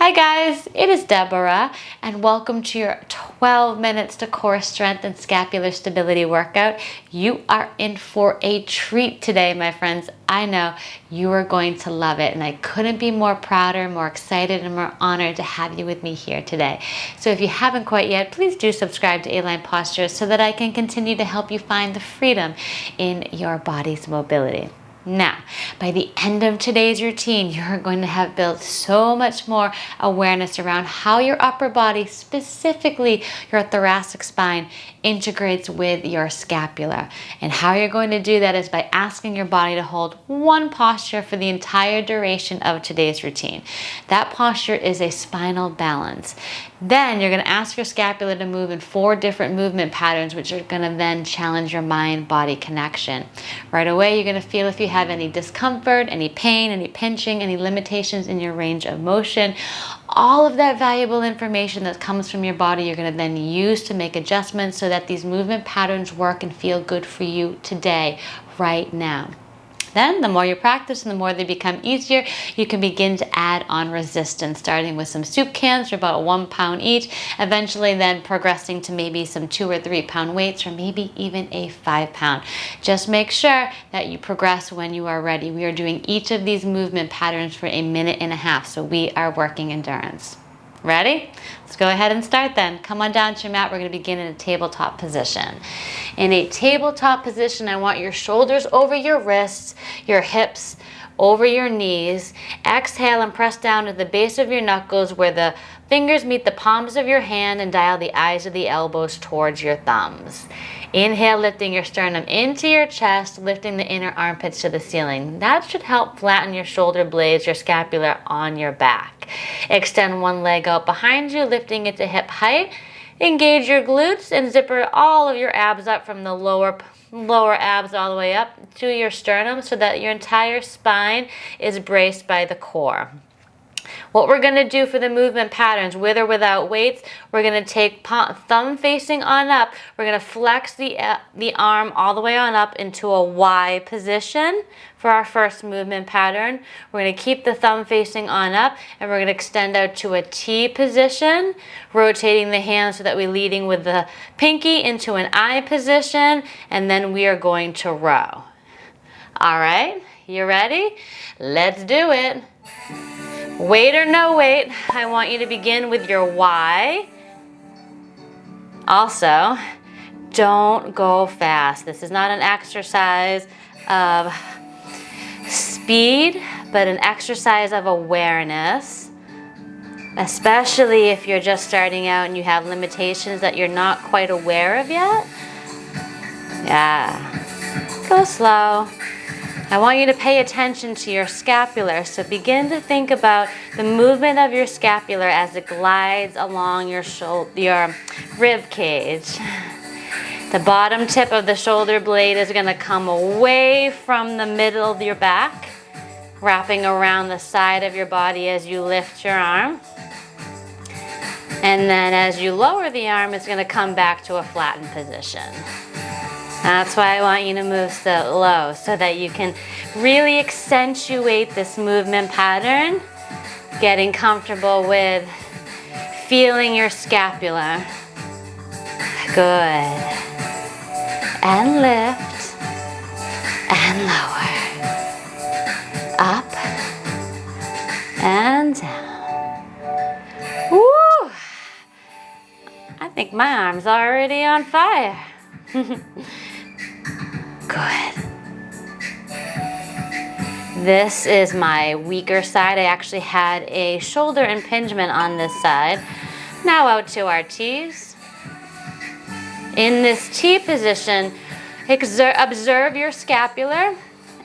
Hi guys, it is Deborah and welcome to your 12 minutes to core strength and scapular stability workout. You are in for a treat today, my friends. I know you are going to love it and I couldn't be more prouder, more excited, and more honored to have you with me here today. So if you haven't quite yet, please do subscribe to Aline Postures so that I can continue to help you find the freedom in your body's mobility. Now, by the end of today's routine, you're going to have built so much more awareness around how your upper body, specifically your thoracic spine, integrates with your scapula. And how you're going to do that is by asking your body to hold one posture for the entire duration of today's routine. That posture is a spinal balance. Then you're going to ask your scapula to move in 4 different movement patterns, which are going to then challenge your mind-body connection. Right away, you're going to feel if you have any discomfort, any pain, any pinching, any limitations in your range of motion. All of that valuable information that comes from your body, you're going to then use to make adjustments so that these movement patterns work and feel good for you today, right now. Then, the more you practice and the more they become easier, you can begin to add on resistance, starting with some soup cans for about 1 pound each, eventually then progressing to maybe some 2 or 3 pound weights, or maybe even a 5 pound. Just make sure that you progress when you are ready. We are doing each of these movement patterns for 1.5 minutes, so we are working endurance. Ready? Let's go ahead and start then. Come on down to your mat. We're going to begin in a tabletop position. In a tabletop position, I want your shoulders over your wrists, your hips over your knees. Exhale and press down to the base of your knuckles where the fingers meet the palms of your hand, and dial the eyes of the elbows towards your thumbs. Inhale, lifting your sternum into your chest, lifting the inner armpits to the ceiling. That should help flatten your shoulder blades, your scapula on your back. Extend one leg out behind you, lifting it to hip height. Engage your glutes and zipper all of your abs up from the lower abs all the way up to your sternum so that your entire spine is braced by the core. What we're going to do for the movement patterns, with or without weights, we're going to take thumb facing on up. We're going to flex the arm all the way on up into a Y position for our first movement pattern. We're going to keep the thumb facing on up, and we're going to extend out to a T position, rotating the hands so that we're leading with the pinky into an I position, and then we are going to row. All right, you ready? Let's do it. Weight or no weight, I want you to begin with your Y. Also, don't go fast. This is not an exercise of speed, but an exercise of awareness, especially if you're just starting out and you have limitations that you're not quite aware of yet. Yeah, go slow. I want you to pay attention to your scapular, so begin to think about the movement of your scapular as it glides along your rib cage. The bottom tip of the shoulder blade is going to come away from the middle of your back, wrapping around the side of your body as you lift your arm. And then as you lower the arm, it's going to come back to a flattened position. That's why I want you to move so low so that you can really accentuate this movement pattern, getting comfortable with feeling your scapula. Good. And lift and lower. Up and down. Woo! I think my arm's already on fire. Good. This is my weaker side. I actually had a shoulder impingement on this side. Now out to our T's. In this T position, observe your scapular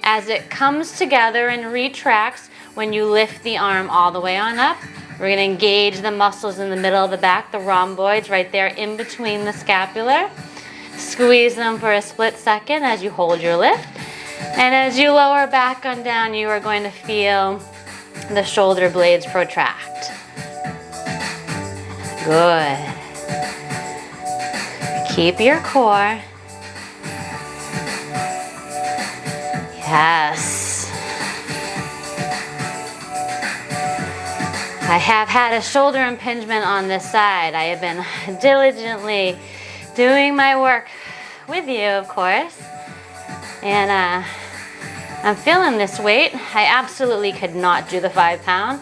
as it comes together and retracts when you lift the arm all the way on up. We're going to engage the muscles in the middle of the back, the rhomboids right there in between the scapular. Squeeze them for a split second as you hold your lift. And as you lower back on down, you are going to feel the shoulder blades protract. Good. Keep your core. Yes. I have had a shoulder impingement on this side. I have been diligently doing my work with you, of course. And I'm feeling this weight. I absolutely could not do the 5 pound,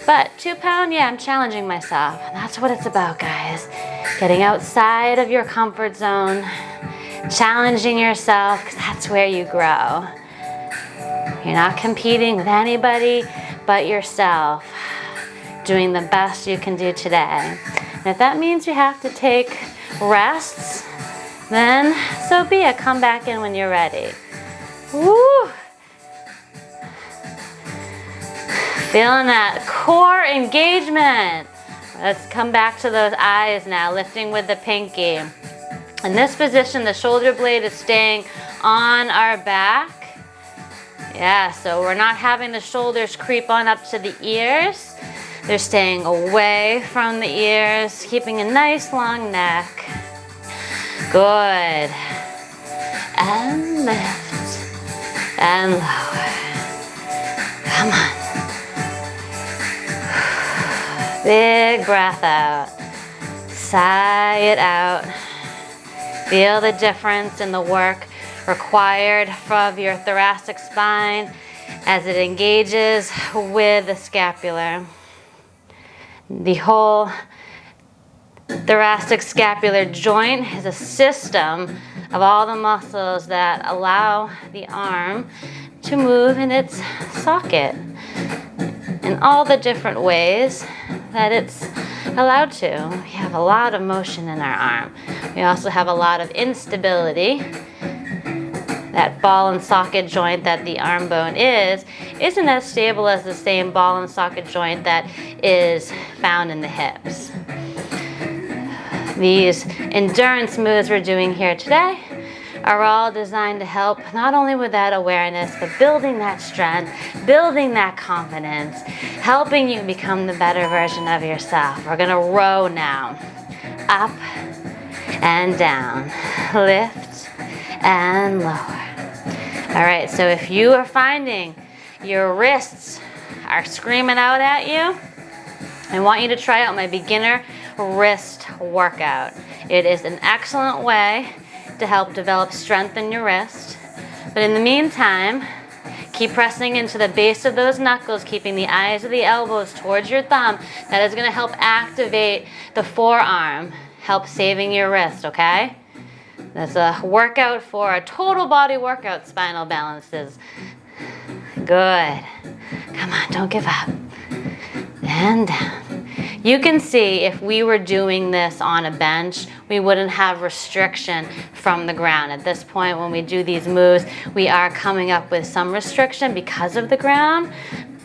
but 2 pound, yeah, I'm challenging myself. And that's what it's about, guys. Getting outside of your comfort zone, challenging yourself, because that's where you grow. You're not competing with anybody but yourself, doing the best you can do today. And if that means you have to take rests, then so be it. Come back in when you're ready. Woo! Feeling that core engagement. Let's come back to those eyes now, lifting with the pinky. In this position, the shoulder blade is staying on our back. Yeah, so we're not having the shoulders creep on up to the ears. They're staying away from the ears, keeping a nice long neck. Good. And lift. And lower. Come on. Big breath out. Sigh it out. Feel the difference in the work required from your thoracic spine as it engages with the scapula. The whole thoracic scapular joint is a system of all the muscles that allow the arm to move in its socket in all the different ways that it's allowed to. We have a lot of motion in our arm. We also have a lot of instability. That ball and socket joint that the arm bone isn't as stable as the same ball and socket joint that is found in the hips. These endurance moves we're doing here today are all designed to help not only with that awareness, but building that strength, building that confidence, helping you become the better version of yourself. We're gonna row now. Up and down, lift and lower. All right, so if you are finding your wrists are screaming out at you, I want you to try out my beginner wrist workout. It is an excellent way to help develop strength in your wrist. But in the meantime, keep pressing into the base of those knuckles, keeping the eyes of the elbows towards your thumb. That is gonna help activate the forearm, help saving your wrist, okay? That's a workout for a total body workout, spinal balances. Good. Come on, don't give up. And down. You can see if we were doing this on a bench, we wouldn't have restriction from the ground. At this point, when we do these moves, we are coming up with some restriction because of the ground.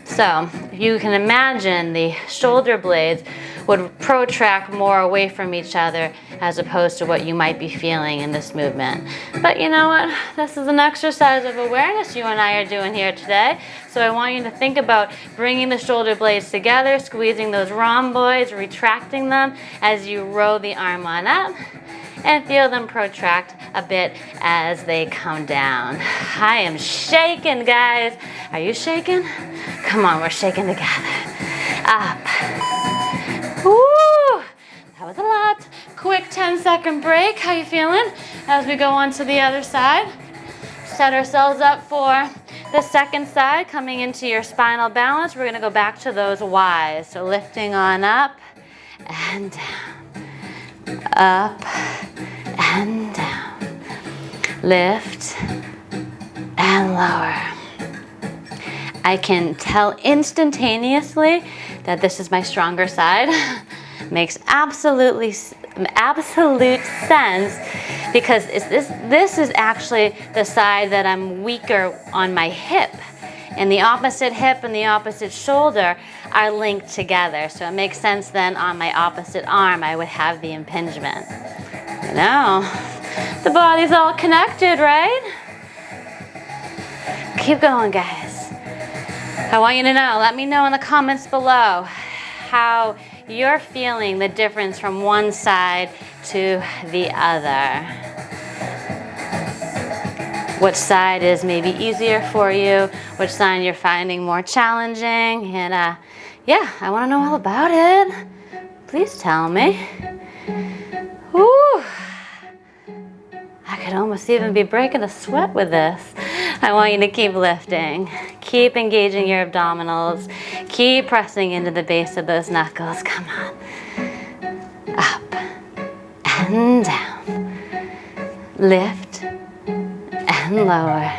So you can imagine the shoulder blades would protract more away from each other as opposed to what you might be feeling in this movement. But you know what? This is an exercise of awareness you and I are doing here today. So I want you to think about bringing the shoulder blades together, squeezing those rhomboids, retracting them as you row the arm on up, and feel them protract a bit as they come down. I am shaking, guys. Are you shaking? Come on, we're shaking together. Up. Woo! That was a lot. Quick 10-second break. How you feeling? As we go on to the other side. Set ourselves up for the second side, coming into your spinal balance. We're gonna go back to those Ys. So lifting on up and down. Up and down. Lift and lower. I can tell instantaneously that this is my stronger side. Makes absolute sense because this is actually the side that I'm weaker on my hip. And the opposite hip and the opposite shoulder are linked together. So it makes sense then on my opposite arm I would have the impingement. You know, the body's all connected, right? Keep going, guys. I want you to know, let me know in the comments below how you're feeling the difference from one side to the other. Which side is maybe easier for you, which side you're finding more challenging, and Yeah, I want to know all about it. Please tell me. Woo! I could almost even be breaking a sweat with this. I want you to keep lifting. Keep engaging your abdominals. Keep pressing into the base of those knuckles. Come on. Up and down. Lift and lower.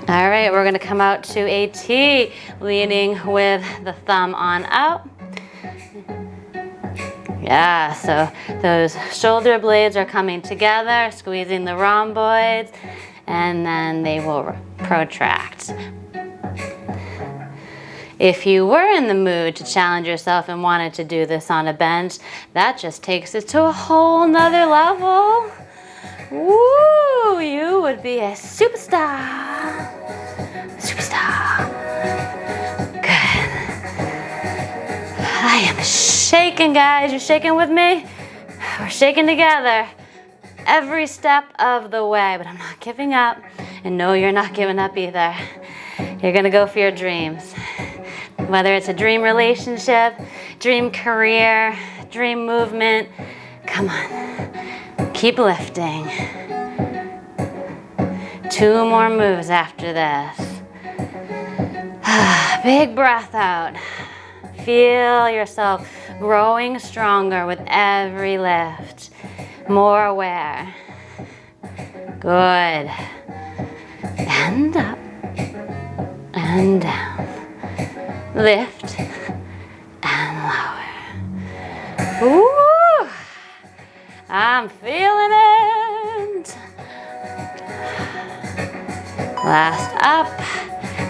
All right, we're gonna come out to a T, leaning with the thumb on out. Yeah, so those shoulder blades are coming together, squeezing the rhomboids, and then they will protract. If you were in the mood to challenge yourself and wanted to do this on a bench, that just takes it to a whole nother level. Woo, you would be a superstar. Superstar. Good. I am shaking, guys. You shaking with me? We're shaking together every step of the way, but I'm not giving up. And no, you're not giving up either. You're gonna go for your dreams. Whether it's a dream relationship, dream career, dream movement, come on, keep lifting. 2 more moves after this. Big breath out. Feel yourself growing stronger with every lift. More aware. Good. And up and down. Lift and lower. Ooh, I'm feeling it. Last up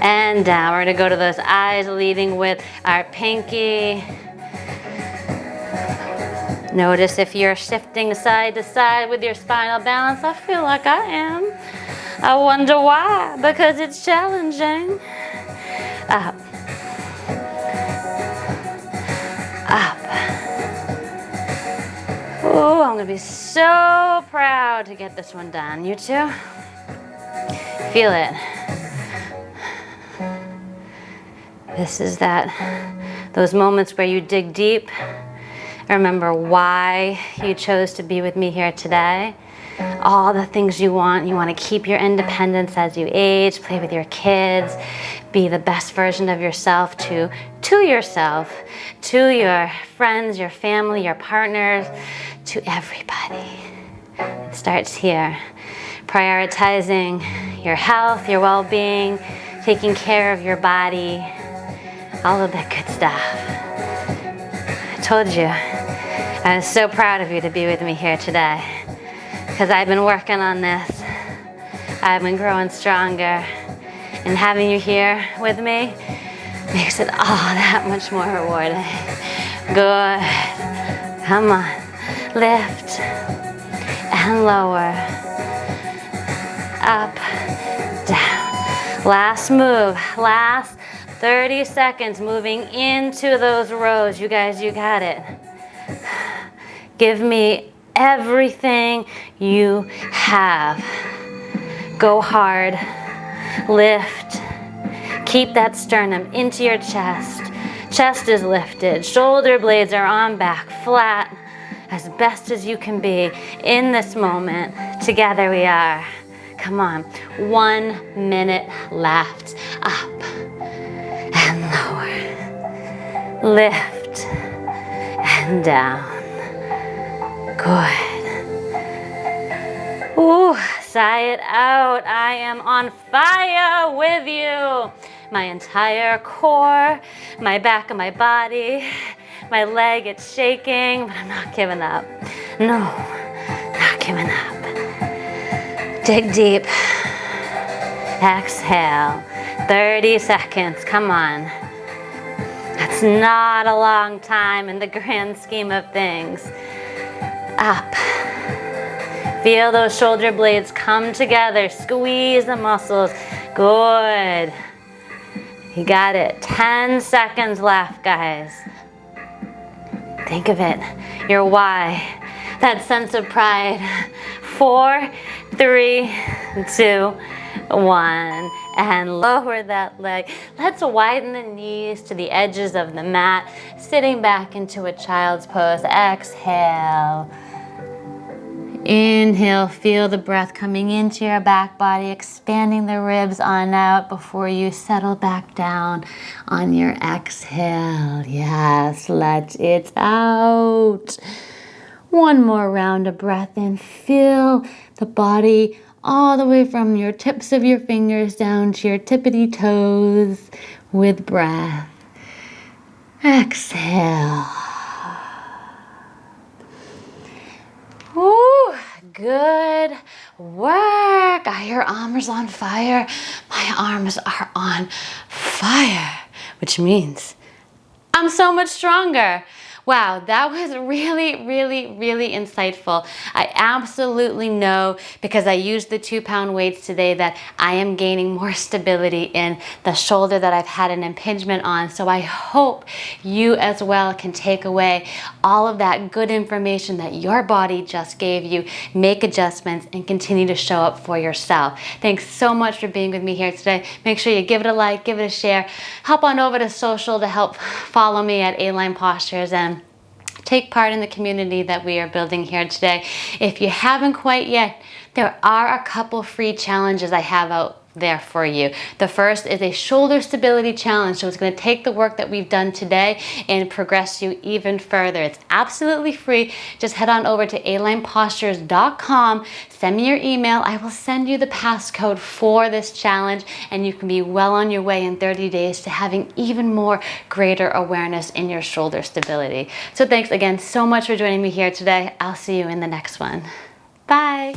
and down. We're gonna go to those eyes, leading with our pinky. Notice if you're shifting side to side with your spinal balance. I feel like I am. I wonder why, because it's challenging. Up. Up. Oh, I'm gonna be so proud to get this one done. You too? Feel it. This is those moments where you dig deep. Remember why you chose to be with me here today. All the things you want. You want to keep your independence as you age, play with your kids, be the best version of yourself to yourself, to your friends, your family, your partners, to everybody. It starts here. Prioritizing your health, your well-being, taking care of your body, all of that good stuff. I told you, I was so proud of you to be with me here today, because I've been working on this. I've been growing stronger, and having you here with me makes it all that much more rewarding. Good. Come on. Lift and lower. Up, down. Last move. Last 30 seconds moving into those rows. You guys, you got it. Give me everything you have. Go hard. Lift. Keep that sternum into your chest. Chest is lifted. Shoulder blades are on back, flat, as best as you can be in this moment. Together we are. Come on. 1 minute left. Up and lower. Lift and down. Good. Ooh, sigh it out. I am on fire with you. My entire core, my back of my body, my leg, it's shaking, but I'm not giving up. No, not giving up. Dig deep. Exhale. 30 seconds. Come on. That's not a long time in the grand scheme of things. Up. Feel those shoulder blades come together. Squeeze the muscles. Good. You got it. 10 seconds left, guys. Think of it. Your why. That sense of pride. 4, 3, 2, 1, and lower that leg. Let's widen the knees to the edges of the mat, sitting back into a child's pose. Exhale. Inhale, feel the breath coming into your back body, expanding the ribs on out before you settle back down on your exhale. Yes, let it out. One more round of breath in. Feel the body all the way from your tips of your fingers down to your tippity toes with breath. Exhale. Ooh, good work. Your arms on fire. My arms are on fire, which means I'm so much stronger. Wow, that was really, really, really insightful. I absolutely know, because I used the 2-pound weights today, that I am gaining more stability in the shoulder that I've had an impingement on. So I hope you as well can take away all of that good information that your body just gave you, make adjustments, and continue to show up for yourself. Thanks so much for being with me here today. Make sure you give it a like, give it a share. Hop on over to social to help follow me at Aline Postures, and take part in the community that we are building here today. If you haven't quite yet, there are a couple free challenges I have out there for you. The first is a shoulder stability challenge. So it's going to take the work that we've done today and progress you even further. It's absolutely free. Just head on over to alinepostures.com. Send me your email. I will send you the passcode for this challenge, and you can be well on your way in 30 days to having even more greater awareness in your shoulder stability. So thanks again so much for joining me here today. I'll see you in the next one. Bye.